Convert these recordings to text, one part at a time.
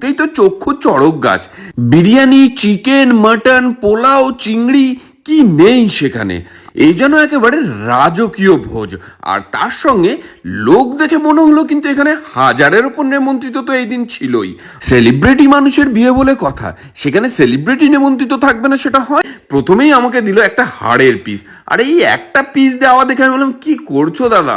ঢুকতেই তো চক্ষু চড়ক গাছ। বিরিয়ানি, চিকেন, মাটন, পোলাও, চিংড়ি, কি নেই সেখানে। এই যেন একেবারে রাজকীয় ভোজ। আর তার সঙ্গে লোক দেখে মনে হলো কিন্তু এখানে হাজারের ওপর নিমন্ত্রিত তো এই দিন ছিলই। সেলিব্রিটি মানুষের বিয়ে বলে কথা, সেখানে সেলিব্রিটি নিমন্ত্রিত থাকবে না সেটা হয়? প্রথমেই আমাকে দিল একটা হাড়ের পিস। আর এই একটা পিস দেওয়া দেখে আমি বললাম, কি করছো দাদা,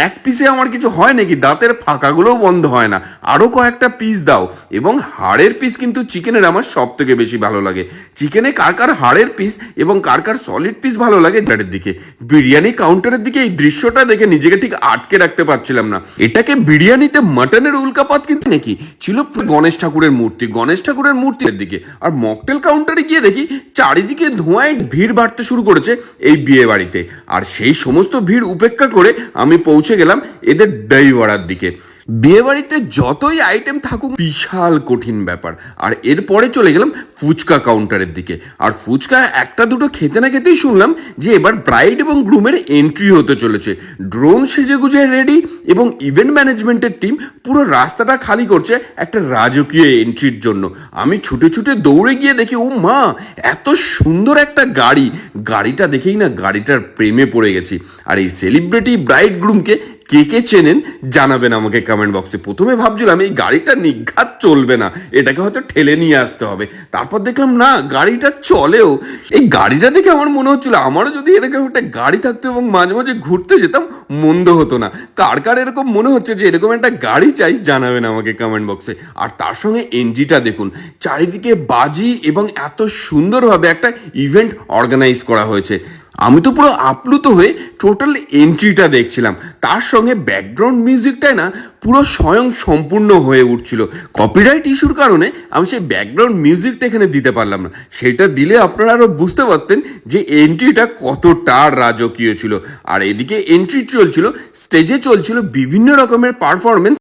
এক পিসে আমার কিছু হয় নাকি? দাঁতের ফাঁকাগুলোও বন্ধ হয় না, আরও কয়েকটা পিস দাও। এবং হাড়ের পিস কিন্তু চিকেনের আমার সব থেকে বেশি ভালো লাগে। চিকেনে কার কার হাড়ের পিস এবং কার কার সলিড পিস ভালো লাগে দিকে। বিরিয়ানি কাউন্টারের দিকে এই দৃশ্যটা দেখে নিজেকে ঠিক আটকে রাখতে পারছিলাম না। এটাকে বিরিয়ানিতে মাটনের উল্কাপাত কিন্তু নাকি ছিল গণেশ ঠাকুরের মূর্তি, গণেশ ঠাকুরের মূর্তির দিকে। আর মকটেল কাউন্টারে গিয়ে দেখি চারিদিকে ধোঁয়ায় ভিড় বাড়তে শুরু করেছে এই বিয়ে বাড়িতে। আর সেই সমস্ত ভিড় উপেক্ষা করে আমি পৌঁছে গেলাম এদের দই বড়ার দিকে। বিয়ে বাড়িতে যতই আইটেম থাকুক বিশাল কঠিন ব্যাপার। আর এরপরে চলে গেলাম ফুচকা কাউন্টারের দিকে। আর ফুচকা একটা দুটো খেতে না খেতেই শুনলাম যে এবার ব্রাইড এবং গ্রুমের এন্ট্রি হতে চলেছে। ড্রোন সেজে গুজে রেডি এবং ইভেন্ট ম্যানেজমেন্টের টিম পুরো রাস্তাটা খালি করছে একটা রাজকীয় এন্ট্রির জন্য। আমি ছুটে ছুটে দৌড়ে গিয়ে দেখি, ও মা, এত সুন্দর একটা গাড়ি! গাড়িটা দেখেই না গাড়িটার প্রেমে পড়ে গেছি। আর এই সেলিব্রিটি ব্রাইড গ্রুমকে কে কে চেনেন জানাবেন আমাকে কমেন্ট বক্সে। প্রথমে ভাবছিলাম এই গাড়িটা নিঘাত চলবে না, এটাকে হয়তো ঠেলে নিয়ে আসতে হবে। তারপর দেখলাম না, গাড়িটা চলেও। এই গাড়িটা দেখে আমার মনে হচ্ছিল আমারও যদি এরকম একটা গাড়ি থাকতো এবং মাঝে মাঝে ঘুরতে যেতাম, মন্দ হতো না। কার কার এরকম মনে হচ্ছে যে এরকম একটা গাড়ি চাই জানাবেন আমাকে কমেন্ট বক্সে। আর তার সঙ্গে এন্ট্রিটা দেখুন, চারিদিকে বাজি এবং এত সুন্দরভাবে একটা ইভেন্ট অর্গানাইজ করা হয়েছে। আমি তো পুরো আপ্লুত হয়ে টোটাল এন্ট্রিটা দেখছিলাম। তার সঙ্গে ব্যাকগ্রাউন্ড মিউজিকটাই না পুরো স্বয়ং সম্পূর্ণ হয়ে উঠছিল। কপিরাইট ইস্যুর কারণে আমি সেই ব্যাকগ্রাউন্ড মিউজিকটা এখানে দিতে পারলাম না। সেটা দিলে আপনারা আরও বুঝতে পারতেন যে এন্ট্রিটা কতটা রাজকীয় ছিল। আর এদিকে এন্ট্রি চলছিল, স্টেজে চলছিল বিভিন্ন রকমের পারফরমেন্স।